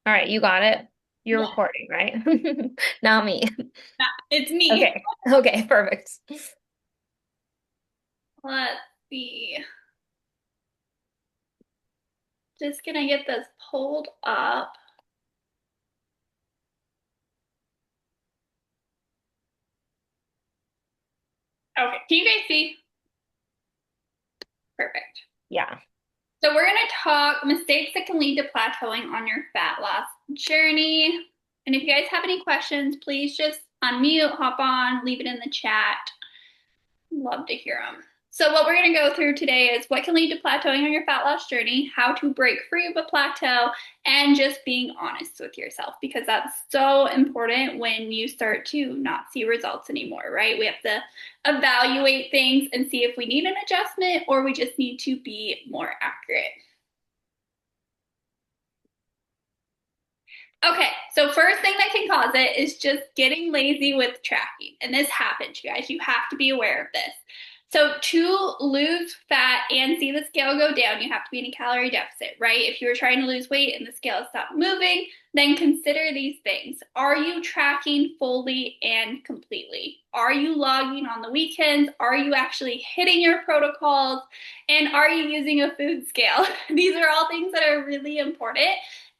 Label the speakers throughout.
Speaker 1: All right, you got it. You're
Speaker 2: Yeah,
Speaker 1: recording, right? Not me.
Speaker 2: it's me.
Speaker 1: Okay. Okay, perfect.
Speaker 2: Let's see. Just gonna get this pulled up. Okay, can you guys see? Perfect.
Speaker 1: Yeah.
Speaker 2: So we're gonna talk mistakes that can lead to plateauing on your fat loss journey. And if you guys have any questions, please just unmute, hop on, leave it in the chat. Love to hear them. So, what we're going to go through today is what can lead to plateauing on your fat loss journey, how to break free of a plateau, and just being honest with yourself because that's so important when you start to not see results anymore, right? We have to evaluate things and see if we need an adjustment or we just need to be more accurate. Okay, so first thing that can cause it is just getting lazy with tracking. And this happens, you guys. You have to be aware of this. So to lose fat and see the scale go down, you have to be in a calorie deficit, right? If you were trying to lose weight and the scale stopped moving, then consider these things. Are you tracking fully and completely? Are you logging on the weekends? Are you actually hitting your protocols? And are you using a food scale? These are all things that are really important.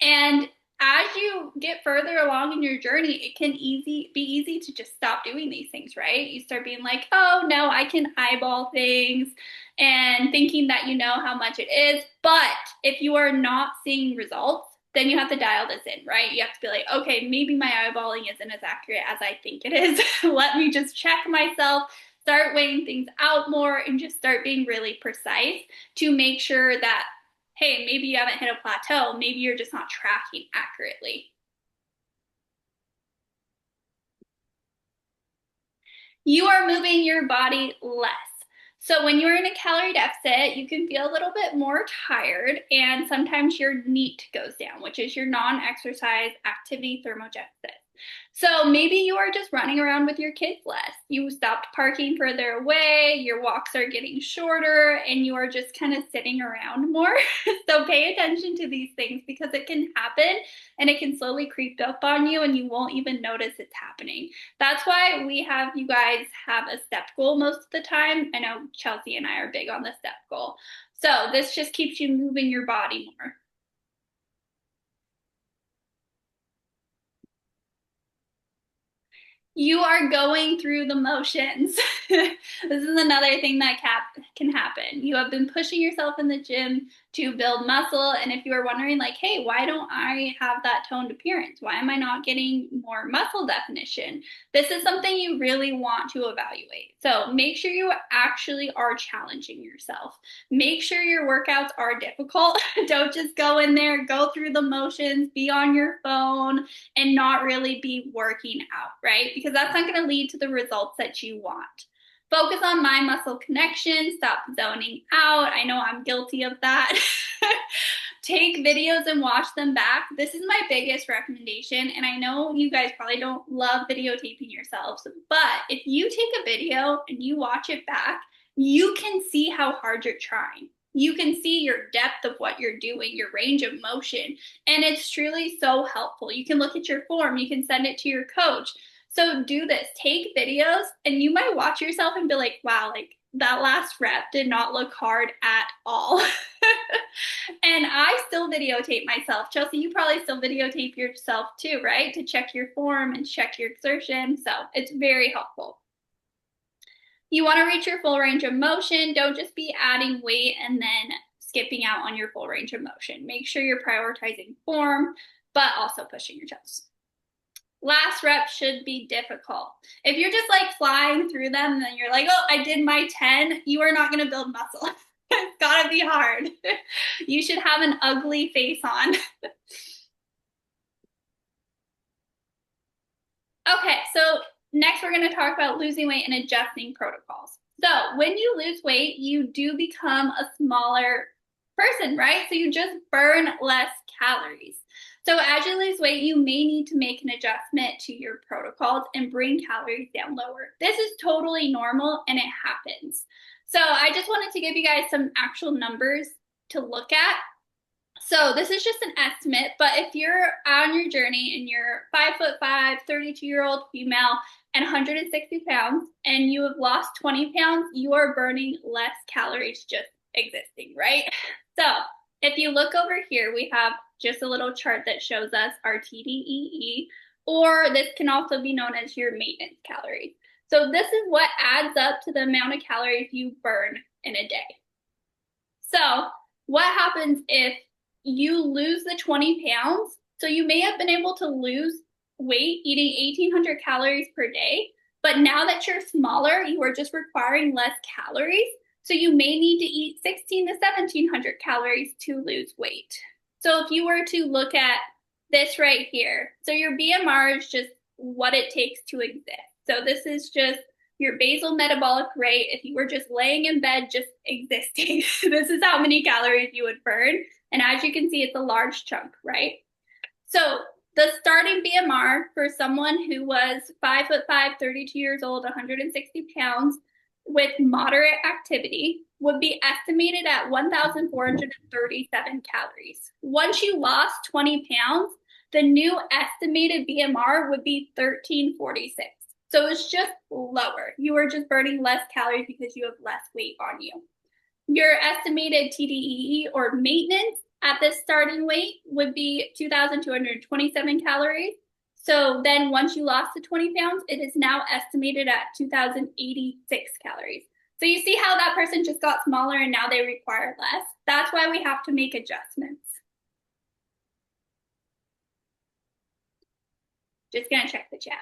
Speaker 2: And as you get further along in your journey, it can be easy to just stop doing these things, right? You start being like, oh no, I can eyeball things and thinking that you know how much it is. But if you are not seeing results, then you have to dial this in, right? You have to be like, okay, maybe my eyeballing isn't as accurate as I think it is. Let me just check myself, start weighing things out more, and just start being really precise to make sure that hey, maybe you haven't hit a plateau. Maybe you're just not tracking accurately. You are moving your body less. So when you're in a calorie deficit, you can feel a little bit more tired, and sometimes your NEAT goes down, which is your non-exercise activity thermogenesis. So maybe you are just running around with your kids less. You stopped parking further away, your walks are getting shorter, and you are just kind of sitting around more. So pay attention to these things because it can happen and it can slowly creep up on you and you won't even notice it's happening. That's why we have you guys have a step goal most of the time. I know Chelsea and I are big on the step goal. So this just keeps you moving your body more. You are going through the motions. This is another thing that can happen. You have been pushing yourself in the gym to build muscle. And if you are wondering, like, hey, why don't I have that toned appearance? Why am I not getting more muscle definition? This is something you really want to evaluate. So make sure you actually are challenging yourself. Make sure your workouts are difficult. Don't just go in there, go through the motions, be on your phone, and not really be working out, right? Because that's not going to lead to the results that you want. Focus on mind muscle connection, stop zoning out. I know I'm guilty of that. Take videos and watch them back. This is my biggest recommendation. And I know you guys probably don't love videotaping yourselves, but if you take a video and you watch it back, you can see how hard you're trying. You can see your depth of what you're doing, your range of motion, and it's truly so helpful. You can look at your form, you can send it to your coach. So do this, take videos, and you might watch yourself and be like, wow, like that last rep did not look hard at all. And I still videotape myself. Chelsea, you probably still videotape yourself too, right? To check your form and check your exertion. So it's very helpful. You want to reach your full range of motion. Don't just be adding weight and then skipping out on your full range of motion. Make sure you're prioritizing form, but also pushing your toes. Last rep should be difficult. If you're just like flying through them and then you're like, oh, I did my 10, you are not going to build muscle. It's got to be hard. You should have an ugly face on. Okay, so next we're going to talk about losing weight and adjusting protocols. So when you lose weight, you do become a smaller person, right? So you just burn less calories. So as you lose weight, you may need to make an adjustment to your protocols and bring calories down lower. This is totally normal and it happens. So I just wanted to give you guys some actual numbers to look at. So this is just an estimate, but if you're on your journey and you're 5'5", 32-year-old female and 160 pounds and you have lost 20 pounds, you are burning less calories just existing, right? So if you look over here, we have just a little chart that shows us our TDEE, or this can also be known as your maintenance calories. So this is what adds up to the amount of calories you burn in a day. So what happens if you lose the 20 pounds? So you may have been able to lose weight eating 1,800 calories per day, but now that you're smaller, you are just requiring less calories. So you may need to eat 16 to 1,700 calories to lose weight. So if you were to look at this right here, so your BMR is just what it takes to exist. So this is just your basal metabolic rate. If you were just laying in bed, just existing, this is how many calories you would burn. And as you can see, it's a large chunk, right? So the starting BMR for someone who was 5'5", 32 years old, 160 pounds with moderate activity would be estimated at 1,437 calories. Once you lost 20 pounds, the new estimated BMR would be 1,346. So it's just lower. You are just burning less calories because you have less weight on you. Your estimated TDEE or maintenance at this starting weight would be 2,227 calories. So then once you lost the 20 pounds, it is now estimated at 2,086 calories. So you see how that person just got smaller and now they require less. That's why we have to make adjustments. Just gonna check the chat.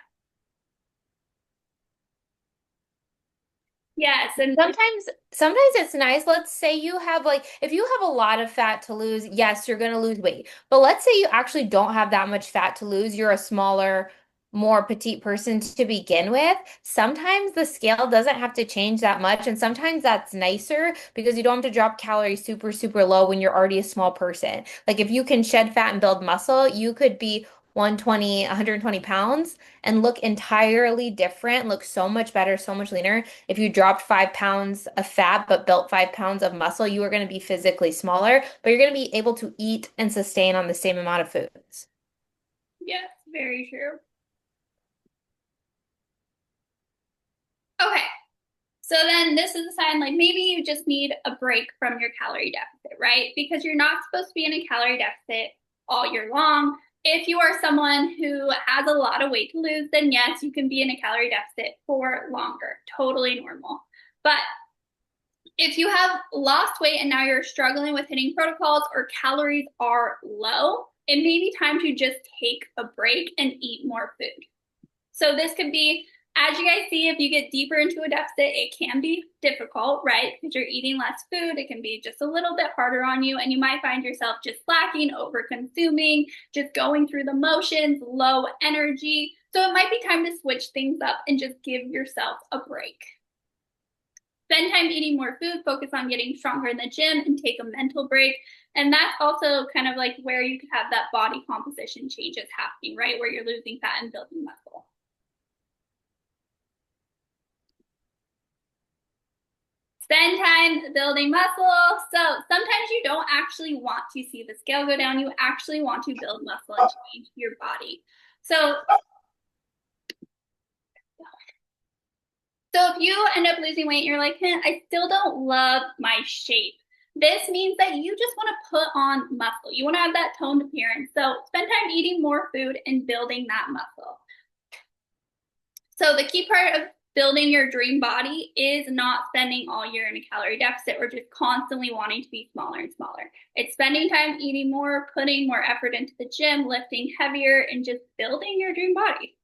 Speaker 2: Yes, and
Speaker 1: Sometimes it's nice. Let's say you have like if you have a lot of fat to lose, yes, you're going to lose weight. But let's say you actually don't have that much fat to lose. You're a smaller, more petite person to begin with. Sometimes the scale doesn't have to change that much, and sometimes that's nicer because you don't have to drop calories super, super low when you're already a small person. Like if you can shed fat and build muscle, you could be 120, 120 pounds and look entirely different, look so much better, so much leaner. If you dropped 5 pounds of fat but built 5 pounds of muscle, you are going to be physically smaller, but you're going to be able to eat and sustain on the same amount of foods.
Speaker 2: yes, very true. Okay, so then this is a sign like maybe you just need a break from your calorie deficit, right? Because you're not supposed to be in a calorie deficit all year long. If you are someone who has a lot of weight to lose, then yes, you can be in a calorie deficit for longer. Totally normal. But if you have lost weight and now you're struggling with hitting protocols or calories are low, it may be time to just take a break and eat more food. So this could be, as you guys see, if you get deeper into a deficit, it can be difficult, right? Because you're eating less food. It can be just a little bit harder on you, and you might find yourself just slacking, over consuming, just going through the motions, low energy. So it might be time to switch things up and just give yourself a break. Spend time eating more food, focus on getting stronger in the gym, and take a mental break. And that's also kind of like where you could have that body composition changes happening, right? Where you're losing fat and building muscle. Spend time building muscle. So sometimes you don't actually want to see the scale go down. You actually want to build muscle and change your body. So if you end up losing weight, you're like, I still don't love my shape. This means that you just want to put on muscle. You want to have that toned appearance. So spend time eating more food and building that muscle. So the key part of building your dream body is not spending all year in a calorie deficit or just constantly wanting to be smaller and smaller. It's spending time eating more, putting more effort into the gym, lifting heavier, and just building your dream body.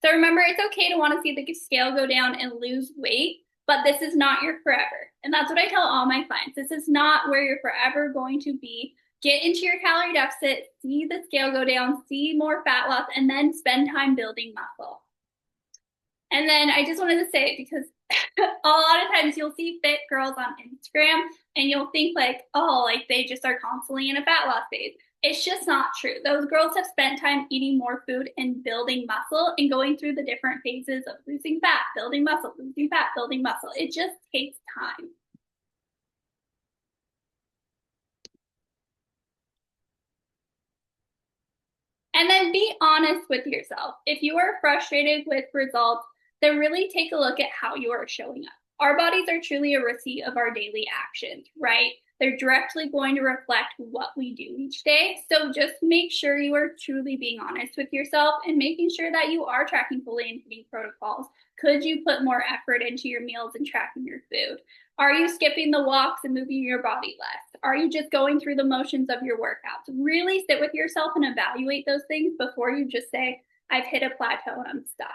Speaker 2: So remember, it's okay to want to see the scale go down and lose weight, but this is not your forever. And that's what I tell all my clients. This is not where you're forever going to be. Get into your calorie deficit, see the scale go down, see more fat loss, and then spend time building muscle. And then I just wanted to say, because a lot of times you'll see fit girls on Instagram and you'll think like, oh, like they just are constantly in a fat loss phase. It's just not true. Those girls have spent time eating more food and building muscle and going through the different phases of losing fat, building muscle, losing fat, building muscle. It just takes time. And then be honest with yourself. If you are frustrated with results, then really take a look at how you are showing up. Our bodies are truly a receipt of our daily actions, right? They're directly going to reflect what we do each day. So just make sure you are truly being honest with yourself and making sure that you are tracking fully and hitting protocols. Could you put more effort into your meals and tracking your food? Are you skipping the walks and moving your body less? Are you just going through the motions of your workouts? Really sit with yourself and evaluate those things before you just say, I've hit a plateau and I'm stuck.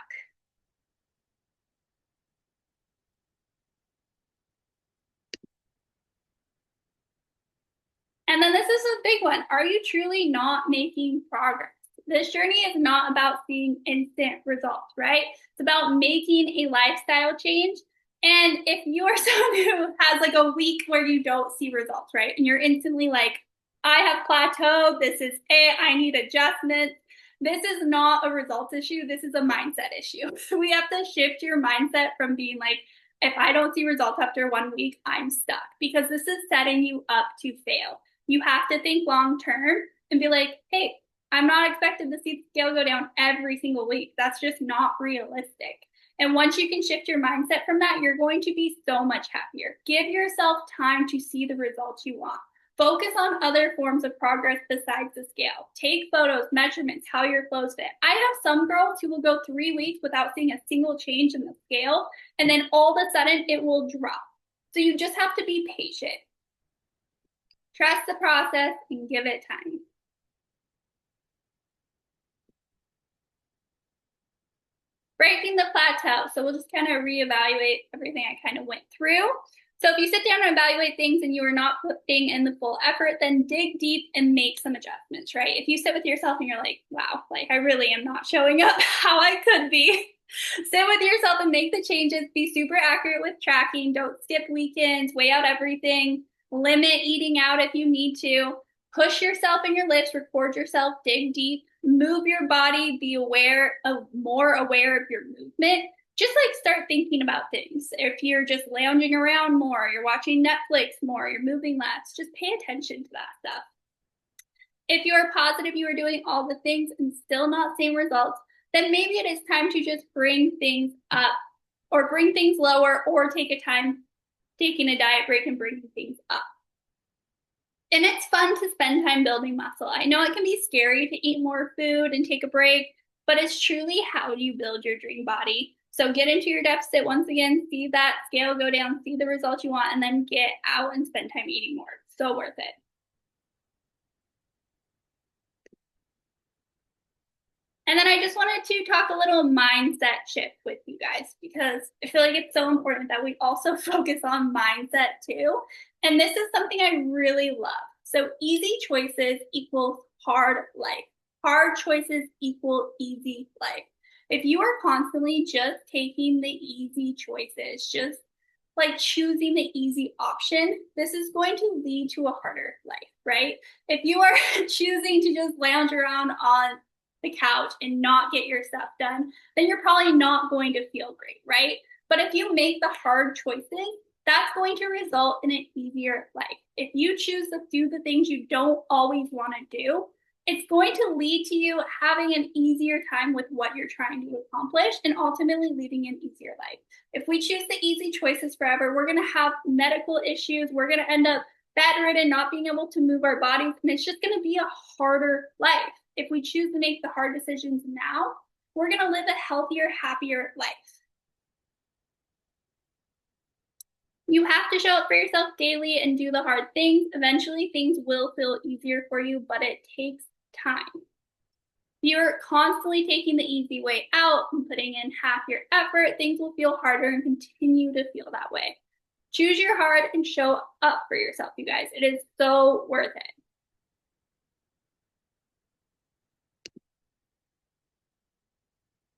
Speaker 2: And then this is a big one. Are you truly not making progress? This journey is not about seeing instant results, right? It's about making a lifestyle change. And if you are someone who has like a week where you don't see results, right? And you're instantly like, I have plateaued. This is it. I need adjustments. This is not a results issue. This is a mindset issue. We have to shift your mindset from being like, if I don't see results after 1 week, I'm stuck, because this is setting you up to fail. You have to think long term and be like, hey, I'm not expected to see the scale go down every single week. That's just not realistic. And once you can shift your mindset from that, you're going to be so much happier. Give yourself time to see the results you want. Focus on other forms of progress besides the scale. Take photos, measurements, how your clothes fit. I have some girls who will go 3 weeks without seeing a single change in the scale, and then all of a sudden it will drop. So you just have to be patient. Trust the process and give it time. Breaking the plateau. So we'll just kind of reevaluate everything I kind of went through. So if you sit down and evaluate things and you are not putting in the full effort, then dig deep and make some adjustments, right? If you sit with yourself and you're like, wow, like I really am not showing up how I could be, sit with yourself and make the changes. Be super accurate with tracking. Don't skip weekends. Weigh out everything. Limit eating out if you need to. Push yourself in your lifts. Record yourself. Dig deep. Move your body. Be more aware of your movement. Just like start thinking about things. If you're just lounging around more, you're watching Netflix more, you're moving less, just pay attention to that stuff. If you're positive you are doing all the things and still not seeing results, then maybe it is time to just bring things up or bring things lower, or take a time taking a diet break and bringing things up. And it's fun to spend time building muscle. I know it can be scary to eat more food and take a break, but it's truly how you build your dream body. So get into your deficit once again, see that scale go down, see the results you want, and then get out and spend time eating more. So worth it. And then I just wanted to talk a little mindset shift with you guys, because I feel like it's so important that we also focus on mindset too. And this is something I really love. So easy choices equals hard life. Hard choices equal easy life. If you are constantly just taking the easy choices, just like choosing the easy option, this is going to lead to a harder life, right? If you are choosing to just lounge around on the couch and not get your stuff done, then you're probably not going to feel great, right? But if you make the hard choices, that's going to result in an easier life. If you choose to do the things you don't always want to do, it's going to lead to you having an easier time with what you're trying to accomplish and ultimately leading an easier life. If we choose the easy choices forever, we're going to have medical issues. We're going to end up bedridden, not being able to move our bodies, and it's just going to be a harder life. If we choose to make the hard decisions now, we're going to live a healthier, happier life. You have to show up for yourself daily and do the hard things. Eventually, things will feel easier for you, but it takes time. If you're constantly taking the easy way out and putting in half your effort, things will feel harder and continue to feel that way. Choose your heart and show up for yourself, you guys. It is so worth it.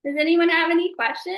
Speaker 2: Does anyone have any questions?